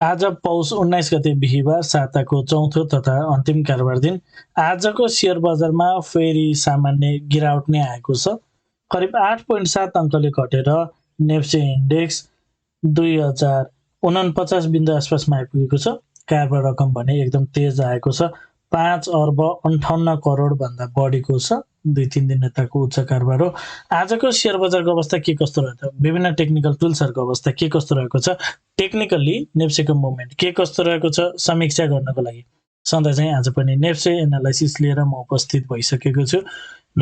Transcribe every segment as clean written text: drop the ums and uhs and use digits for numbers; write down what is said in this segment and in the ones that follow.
आज पौष 19 गते बिहीबार साताको चौथो तथा अन्तिम कारोबार दिन आजको शेयर बजारमा फेरि सामान्य गिरावट नै आएको छ। करिब 8.7 अङ्कले घटेर नेप्से इन्डेक्स 2049 बिन्दु आसपासमा आइपुगेको छ। कारोबार रकम भने एकदम तेज आएको छ, 5 अर्ब 58 करोड भन्दा बढीको छ। 2-3 दिन यताको उच्च कारोबार हो। आजको शेयर बजारको अवस्था के कस्तो रहेछ, विभिन्न टेक्निकल टुल्सहरूको अवस्था के कस्तो रहेको छ, टेक्निकल्ली नेप्सेको मुभमेन्ट के कस्तो रहेको छ, समीक्षा गर्नको लागि सधैँ चाहिँ आज पनि नेप्से एनालाइसिस लिएर म उपस्थित भइसकेको छु।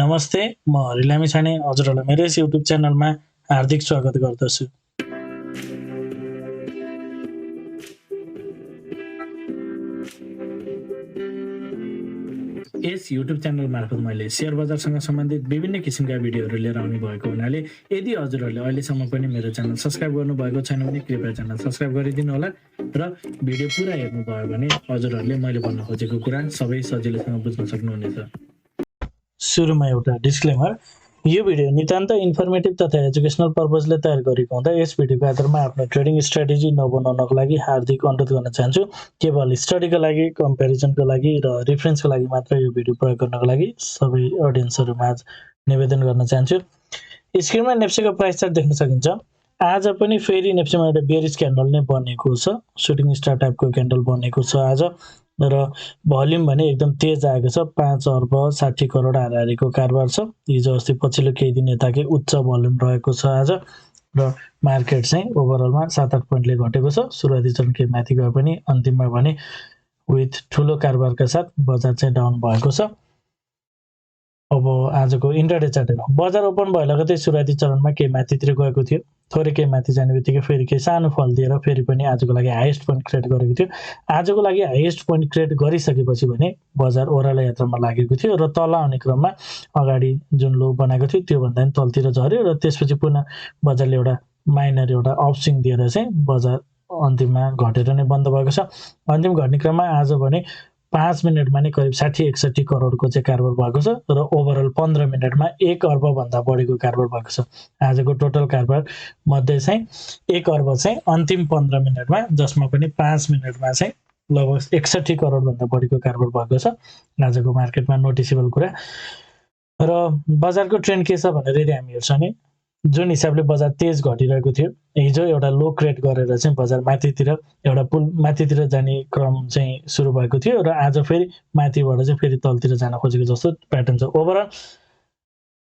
नमस्ते, म हरि लामिछाने हजुरहरूलाई मेरो यस युट्युब च्यानलमा हार्दिक स्वागत गर्दछु। यस युट्युब च्यानल मार्फत मैले शेयर बजारसँग सम्बन्धित विभिन्न किसिमका भिडियोहरू लिएर आउने भएको हुनाले यदि हजुरहरूले अहिलेसम्म पनि मेरो च्यानल सब्स्क्राइब गर्नुभएको छैन भने कृपया च्यानल सब्स्क्राइब गरिदिनु होला र भिडियो पुरा हेर्नुभयो भने हजुरहरूले मैले भन्न खोजेको कुरा सबै सजिलैसँग बुझ्न सक्नुहुनेछ। सुरुमा एउटा डिस्क्लेमर, यो भिडियो नितान्त इन्फर्मेटिभ तथा एजुकेसनल पर्पजले तयार गरेको हुँदा यस भिडियोको आधारमा आफ्नो ट्रेडिङ स्ट्राटेजी नबनाउनको लागि हार्दिक अनुरोध गर्न चाहन्छु। केवल स्टडीको लागि, कम्पेरिजनको लागि र रेफरेन्सको लागि मात्र यो भिडियो प्रयोग गर्नको लागि सबै अडियन्सहरूमा निवेदन गर्न चाहन्छु। स्क्रिनमा नेप्सेको प्राइस चार्ट देख्न सकिन्छ। आज पनि फेरि नेप्सेमा एउटा बेयरिश क्यान्डल नै बनेको छ, सुटिङ स्टार टाइपको क्यान्डल बनेको छ आज, र भोल्युम भने एकदम तेज आएको छ। 5 अर्ब 60 करोड हाराहारीको कारोबार छ। हिजो अस्ति पछिल्लो केही दिन यताकै उच्च भोल्युम रहेको छ आज, र मार्केट चाहिँ ओभरअलमा 7-8 पोइन्टले घटेको छ। सुरुवाती चरण केही माथि गए पनि अन्तिममा भने विथ ठुलो कारोबारका साथ बजार चाहिँ डाउन भएको छ। अब आजको इन्ट्राडे चार्ट हेरौँ। बजार ओपन भयो लगतै सुरुवाती चरणमा केही माथितिर गएको थियो, थोरै केही माथि जाने बित्तिकै फेरि केही सानो फल दिएर फेरि पनि आजको लागि हाइएस्ट पोइन्ट क्रिएट गरेको थियो। आजको लागि हाइएस्ट पोइन्ट क्रिएट गरिसकेपछि भने बजार ओह्रालो यात्रामा लागेको थियो र तल आउने क्रममा अगाडि जुन लो बनाएको थियो त्योभन्दा पनि तलतिर झऱ्यो र त्यसपछि पुनः बजारले एउटा माइनर एउटा अपस्विङ दिएर चाहिँ बजार अन्तिममा घटेर नै बन्द भएको छ। अन्तिम घट्ने क्रममा आज भने 5 मिनटमा नै करिब 60-61 करोडको चाहिँ कारोबार भएको छ र ओभरअल 15 मिनटमा 1 अर्ब भन्दा बढीको कारोबार भएको छ। आजको टोटल कारोबार मध्ये चाहिँ 1 अर्ब चाहिँ अन्तिम 15 मिनटमा, जसमा पनि 5 मिनटमा चाहिँ लगभग 61 करोड भन्दा बढीको कारोबार भएको छ। आजको मार्केटमा नोटिसेबल कुरा। र बजारको ट्रेन्ड के छ भनेर यदि हामी हेर्छौँ भने जुन हिसाबले बजार तेज घटिरहेको थियो, हिजो एउटा लो क्रिएट गरेर चाहिँ बजार माथितिर एउटा पुल माथितिर जाने क्रम चाहिँ सुरु भएको थियो र आज फेरि माथिबाट चाहिँ फेरि तलतिर जान खोजेको जस्तो प्याटर्न छ। ओभरअल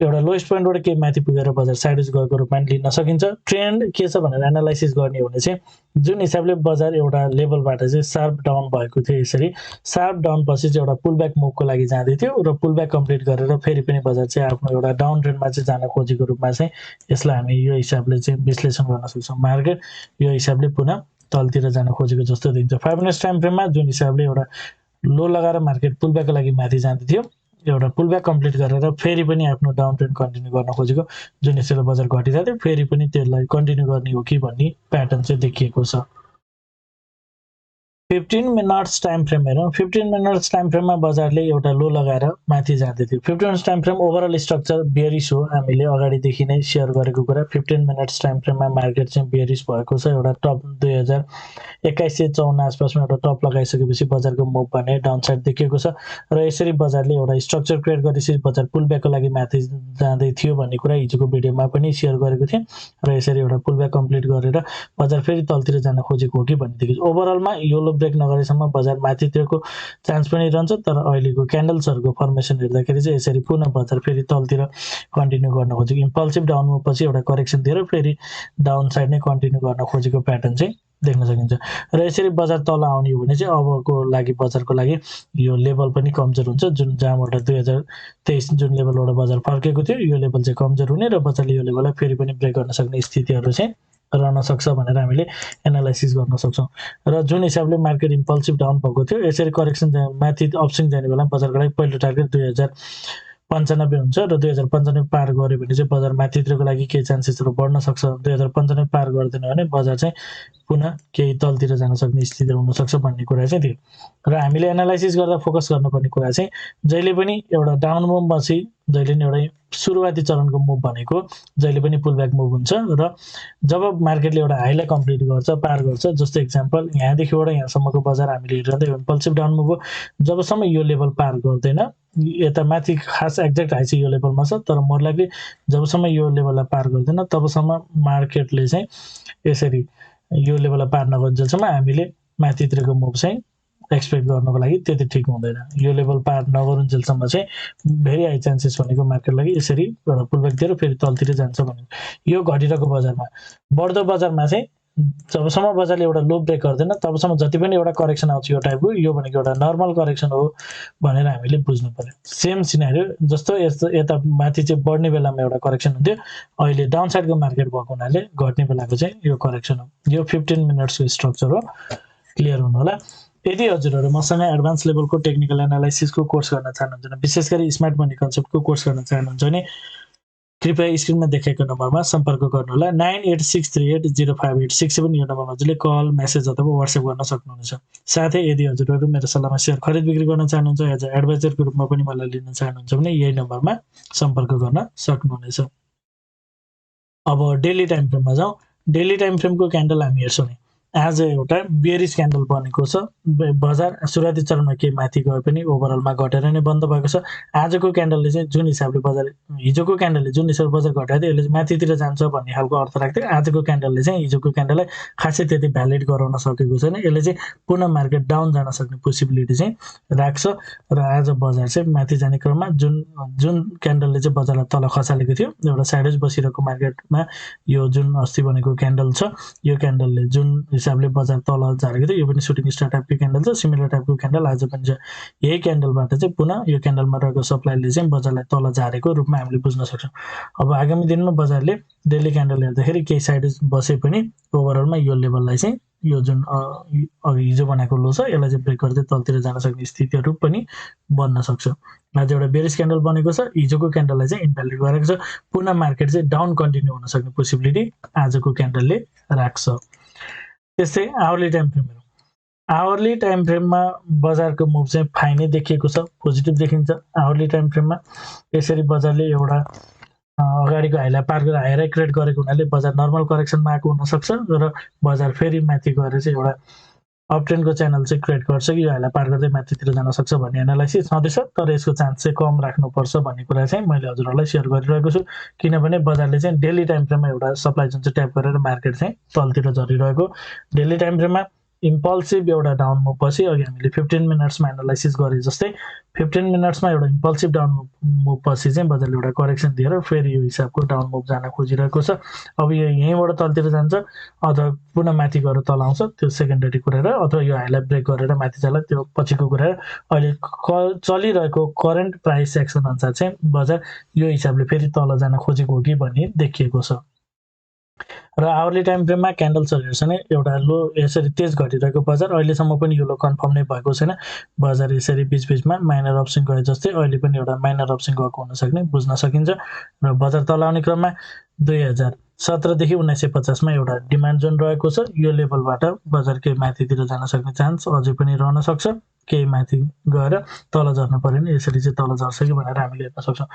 एउटा लोएस्ट पोइन्टबाट केही माथि पुगेर बजार साइडवेज गएको रूपमा लिन सकिन्छ। ट्रेन्ड के छ भनेर एनालाइसिस गर्ने हो भने चाहिँ जुन हिसाबले बजार एउटा लेभलबाट चाहिँ शार्प डाउन भएको थियो, यसरी शार्प डाउन पछि चाहिँ एउटा पुलब्याक मुभको लागि जाँदै थियो र पुलब्याक कम्प्लिट गरेर फेरि पनि बजार चाहिँ आफ्नो एउटा डाउन ट्रेन्डमा चाहिँ जान खोजेको रूपमा चाहिँ यसलाई हामी यो हिसाबले चाहिँ विश्लेषण गर्न सक्छौँ। मार्केट यो हिसाबले पुनः तलतिर जान खोजेको जस्तो देखिन्छ। 5 मिनट टाइम फ्रेममा जुन हिसाबले एउटा लो लगाएर मार्केट पुलब्याकको लागि माथि जाँदै थियो, एउटा पुलब्याक कम्प्लिट गरेर फेरि पनि आफ्नो डाउन ट्रेन्ड कन्टिन्यू गर्न खोजेको, जुन हिसाबले बजार घटिरहेको थियो फेरि पनि त्यसलाई कन्टिन्यू गर्ने हो कि भन्ने प्याटर्न चाहिँ देखिएको छ। 15 मिनट्स टाइम फ्रेम हेरौँ। 15 मिनट्स टाइम फ्रेममा बजारले एउटा लो लगाएर माथि जाँदै थियो। 15 minutes time frame overall structure bearish हो, हामीले अगाडिदेखि नै सेयर गरेको कुरा। 15 मिनट्स टाइम फ्रेममा मार्केट चाहिँ बेयरिश भएको छ। एउटा टप 2154 आसपासमा एउटा टप लगाइसकेपछि बजारको मुभ भने डाउन साइड देखिएको छ र यसरी बजारले एउटा स्ट्रक्चर क्रिएट गरेपछि बजार पुलब्याकको लागि माथि जाँदै थियो भन्ने कुरा हिजोको भिडियोमा पनि सेयर गरेको थिएँ र यसरी एउटा पुलब्याक कम्प्लिट गरेर बजार फेरि तलतिर जान खोजेको हो कि भन्ने देखिन्छ। ओभरअलमा यो ब्रेक नगरेसम्म बजार माथितिरको चान्स पनि रहन्छ, तर अहिलेको क्यान्डल्सहरूको फर्मेसन हेर्दाखेरि चाहिँ यसरी पुनः बजार फेरि तलतिर कन्टिन्यू गर्न खोजेको, इम्पल्सिभ डाउनमा पछि एउटा करेक्सन दिएर फेरि डाउन साइड नै कन्टिन्यू गर्न खोजेको प्याटर्न चाहिँ देख्न सकिन्छ। र यसरी बजार तल आउने हो भने चाहिँ अबको लागि बजारको लागि यो लेभल पनि कमजोर हुन्छ, जुन जहाँबाट 2023 जुन लेभलबाट बजार फर्केको थियो यो लेभल चाहिँ कमजोर हुने र बजारले यो लेभललाई फेरि पनि ब्रेक गर्न सक्ने स्थितिहरू चाहिँ रहन सक्छ भनेर हामीले एनालाइसिस गर्न सक्छौँ। र जुन हिसाबले मार्केट इम्पल्सिभ डाउन भएको थियो, यसरी करेक्सन माथि अपस्विङ जाने बेला बजारको लागि पहिलो टार्गेट 95 हुन्छ र 2095 पार गर्यो भने चाहिँ बजार माथितिरको लागि केही चान्सेसहरु बढ्न सक्छ। 2095 पार गर्दैन भने बजार चाहिँ पुनः केही तलतिर जान सक्ने स्थिति हुन सक्छ भन्ने कुरा चाहिँ थियो। र हामीले एनालाइसिस गर्दा फोकस गर्नुपर्ने कुरा चाहिँ जहिले पनि एउटा डाउन मुभ पछि जहिले पनि एउटा सुरुवाती चरणको मुभ भनेको जहिले पनि पुलब्याक मुभ हुन्छ र जब मार्केटले एउटा हाईलाई कम्प्लिट गर्छ, पार गर्छ, जस्तो एक्जाम्पल यहाँदेखिबाट यहाँसम्मको बजार हामीले हेरिरहँदा इम्पल्सिभ डाउन मुभ हो। जबसम्म यो लेभल पार गर्दैन, यता माथि खास एक्ज्याक्ट हाई चाहिँ यो लेभलमा छ, तर मोर लाइकली जबसम्म यो लेभललाई पार गर्दैन तबसम्म मार्केटले चाहिँ यसरी यो लेभललाई पार नगरुन्जेलसम्म हामीले माथितिरको मुभ चाहिँ एक्सपेक्ट गर्नको लागि त्यति ठिक हुँदैन। यो लेभल पार नगरुन्जेलसम्म चाहिँ भेरी हाई चान्सेस भनेको मार्केटलाई यसरी एउटा पुलब्याक दिएर फेरि तलतिर जान्छ भन्ने। यो घटिरहेको बजारमा बढ्दो बजारमा चाहिँ जबसम्म बजारले एउटा लो ब्रेक गर्दैन तबसम्म जति पनि एउटा करेक्सन आउँछ यो टाइपको, यो भनेको एउटा नर्मल करेक्सन हो भनेर हामीले बुझ्नु पर्यो। सेम सिनारियो जस्तो यता माथि चाहिँ बढ्ने बेलामा एउटा करेक्सन हुन्थ्यो, अहिले डाउन साइडको मार्केट भएको हुनाले घट्ने बेलाको चाहिँ यो करेक्सन हो। यो 15 मिनट्सको स्ट्रक्चर हो, क्लियर हुनु होला। यदि हजुरहरू मसँग एडभान्स लेभलको टेक्निकल एनालाइसिसको कोर्स गर्न चाहनुहुन्छ भने, विशेष गरी स्मार्ट मनी कन्सेप्टको कोर्स गर्न चाहनुहुन्छ भने कृपया स्क्रिनमा देखाएको नम्बरमा सम्पर्क गर्नुहोला। 9863805867 यो नम्बरमा हजुरले कल, मेसेज अथवा व्हाट्सएप गर्न सक्नुहुनेछ। साथै यदि हजुरहरू मेरो सल्लाहमा सेयर खरिद बिक्री गर्न चाहनुहुन्छ, एज अ एडभाइजरको रूपमा पनि मलाई लिन चाहनुहुन्छ भने यही नम्बरमा सम्पर्क गर्न सक्नुहुनेछ। अब डेली टाइम फ्रेममा जाउँ। डेली टाइम फ्रेमको क्यान्डल हामी हेर्छौँ नि, आज एउटा बेयरिश क्यान्डल बनेको छ। बजार सुरुवाती चरणमा केही माथि गए पनि ओभरअलमा घटेर नै बन्द भएको छ। आजको क्यान्डलले चाहिँ जुन हिसाबले बजार, हिजोको क्यान्डलले जुन हिसाबले बजार घटाएको थियो यसले माथितिर जान्छ भन्ने खालको अर्थ राख्थ्यो। आजको क्यान्डलले चाहिँ हिजोको क्यान्डललाई खासै त्यति भ्यालिड गराउन सकेको छैन। यसले चाहिँ पुनः मार्केट डाउन जान सक्ने पोसिबिलिटी चाहिँ राख्छ र आज बजार चाहिँ माथि जाने क्रममा जुन क्यान्डलले चाहिँ बजारलाई तल खसालेको थियो, एउटा साइडवेज बसिरहेको मार्केटमा यो जुन अस्ति बनेको क्यान्डल छ, यो क्यान्डलले जुन हिसाबले बजार तल झारेको थियो, यो पनि सुटिङ स्टार टाइपको क्यान्डल छ, सिमिलर टाइपको क्यान्डल आज पनि छ। यही क्यान्डलबाट चाहिँ पुनः यो क्यान्डलमा रहेको सप्लाईले चाहिँ बजारलाई तल झारेको रूपमा हामीले बुझ्न सक्छौँ। अब आगामी दिनमा बजारले डेली क्यान्डल हेर्दाखेरि केही साइड बसे पनि ओभरअलमा यो लेभललाई चाहिँ यो जुन अघि हिजो बनाएको लो छ यसलाई चाहिँ ब्रेक गर्दै तलतिर जान सक्ने स्थितिहरू पनि बन्न सक्छ। आज एउटा बेरिश क्यान्डल बनेको छ, हिजोको क्यान्डललाई चाहिँ इन्भ्यालिड गरेको छ। पुनः मार्केट चाहिँ डाउन कन्टिन्यू हुन सक्ने पोसिबिलिटी आजको क्यान्डलले राख्छ। त्यस्तै आवरली टाइम फ्रेम हेरौँ। आवरली टाइम फ्रेममा बजारको मुभ चाहिँ फाइनै देखिएको छ, पोजिटिभ देखिन्छ। आवरली टाइम फ्रेममा यसरी बजारले एउटा अगाडिको हाईलाई पार गरेर हाई क्रिएट गरेको हुनाले बजार नर्मल करेक्सनमा आएको हुनसक्छ र बजार फेरि माथि गएर चाहिँ एउटा अप ट्रेन्डको च्यानल चाहिँ क्रिएट गर्छ कि यो हाईलाई पार गर्दै माथितिर जान सक्छ भन्ने एनालाइसिस छँदैछ, तर यसको चान्स चाहिँ कम राख्नुपर्छ भन्ने कुरा चाहिँ मैले हजुरहरूलाई सेयर गरिरहेको छु। किनभने बजारले चाहिँ डेली टाइम फ्रेममा एउटा सप्लाई जुन चाहिँ ट्याप गरेर मार्केट चाहिँ तलतिर झरिरहेको, डेली टाइम फ्रेममा इम्पल्सिभ एउटा डाउन मुभ पछि अघि हामीले 15 मिनट्समा एनालाइसिस गरे जस्तै 15 मिनट्समा एउटा इम्पल्सिभ डाउन मुभ पछि चाहिँ बजारले एउटा करेक्सन दिएर फेरि यो हिसाबको डाउन मुभ जान खोजिरहेको छ। अब यो यहीँबाट तलतिर जान्छ अथवा पुनः माथि गएर तल आउँछ, त्यो सेकेन्डरी कुरा र अथवा यो हाईलाई ब्रेक गरेर माथि जाला, त्यो पछिको कुरा। अहिले चलिरहेको करेन्ट प्राइस एक्सन अनुसार चाहिँ बजार यो हिसाबले फेरि तल जान खोजेको हो कि भन्ने देखिएको छ। र आवरली टाइम फ्रेममा क्यान्डल्सहरू हेर्छ भने एउटा लो यसरी तेज घटिरहेको बजार अहिलेसम्म पनि यो लो कन्फर्म नै भएको छैन। बजार यसरी बिचबिचमा माइनर अपस्विङ गए जस्तै अहिले पनि एउटा माइनर अपस्विङ गएको हुन सक्ने बुझ्न सकिन्छ। र बजार तल आउने क्रममा 2017 देखि 1950 मा एउटा डिमान्ड जोन रहेको छ। यो लेभलबाट बजार केही माथितिर जान सक्ने चान्स अझै पनि रहन सक्छ। केही माथि गएर तल झर्न पर्यो भने यसरी चाहिँ तल झर्छ कि भनेर हामीले हेर्न सक्छौँ।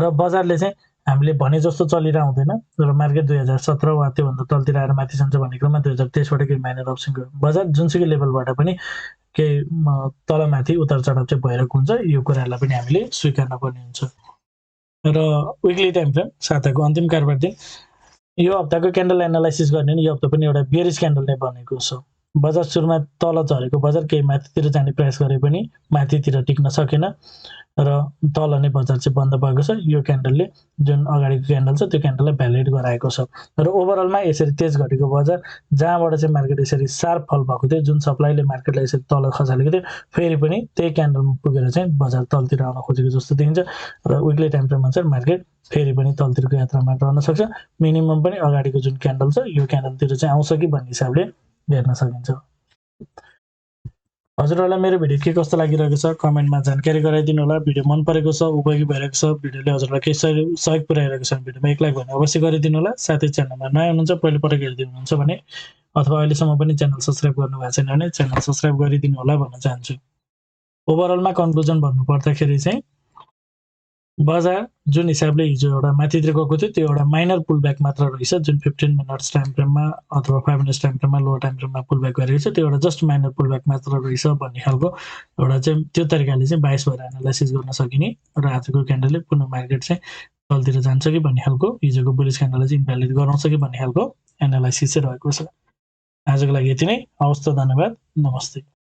र बजारले चाहिँ हामीले भने जस्तो चलिरहँदैन र मार्केट 2017 वा त्योभन्दा तलतिर आएर माथि जान्छ भन्ने क्रममा 2023 बाट केही माइनर अपस्विङ गयो। बजार जुनसुकै लेभलबाट पनि केही तलमाथि उतार चढाव चाहिँ भइरहेको हुन्छ। यो कुराहरूलाई पनि हामीले स्वीकार्न पर्ने हुन्छ। र विकली टाइम फ्रेम साताको अन्तिम कारोबार दिन यो हप्ताको क्यान्डल एनालाइसिस गर्ने नि यो हप्ता पनि एउटा बेरिश क्यान्डल नै बनेको छ। बजार सुरुमा तल झरेको बजार केही माथितिर जाने प्रयास गरे पनि माथितिर टिक्न सकेन र तल नै बजार चाहिँ बन्द भएको छ। यो क्यान्डलले जुन अगाडिको क्यान्डल छ त्यो क्यान्डललाई भ्यालिड गराएको छ। र ओभरअलमा यसरी तेज घटेको बजार जहाँबाट चाहिँ मार्केट यसरी सार्प फल भएको थियो, जुन सप्लाईले मार्केटलाई यसरी तल खसालेको थियो, फेरि पनि त्यही क्यान्डलमा पुगेर चाहिँ बजार तलतिर आउन खोजेको जस्तो देखिन्छ। र विकली टाइम फ्रेम अनुसार मार्केट फेरि पनि तलतिरको यात्रामा रहन सक्छ। मिनिमम पनि अगाडिको जुन क्यान्डल छ यो क्यान्डलतिर चाहिँ आउँछ कि भन्ने हिसाबले हेर्न सकिन्छ। हजुरहरूलाई मेरो भिडियो के कस्तो लागिरहेको छ कमेन्टमा जानकारी गराइदिनु होला। भिडियो मन परेको छ, उपयोगी भइरहेको छ, भिडियोले हजुरलाई केही सहयोग पुर्याइरहेको छ भने भिडियोमा एक लाइक भने अवश्य गरिदिनु होला। साथै च्यानलमा नयाँ हुनुहुन्छ, पहिलोपटक हेर्दै हुनुहुन्छ भने अथवा अहिलेसम्म पनि च्यानल सब्स्क्राइब गर्नुभएको छैन भने च्यानल सब्स्क्राइब गरिदिनु होला भन्न चाहन्छु। ओभरअलमा कन्क्लुजन भन्नुपर्दाखेरि चाहिँ बजार जुन हिसाबले हिजो एउटा माथितिर गएको थियो त्यो एउटा माइनर पुलब्याक मात्र रहेछ, जुन 15 मिनट्स टाइम फ्रेममा अथवा 5 मिनट्स टाइम फ्रेममा लोवर टाइम फ्रेममा पुलब्याक गरेको छ, त्यो एउटा जस्ट माइनर पुलब्याक मात्र रहेछ भन्ने खालको एउटा चाहिँ त्यो तरिकाले चाहिँ बाइस भएर एनालाइसिस गर्न सकिने र आजको क्यान्डलले पुनः मार्केट चाहिँ तलतिर जान्छ कि भन्ने खालको, हिजोको बुलिस क्यान्डलले चाहिँ इन्भ्यालिड गराउँछ कि भन्ने खालको एनालाइसिस चाहिँ रहेको छ। आजको लागि यति नै। हवस् त, धन्यवाद, नमस्ते।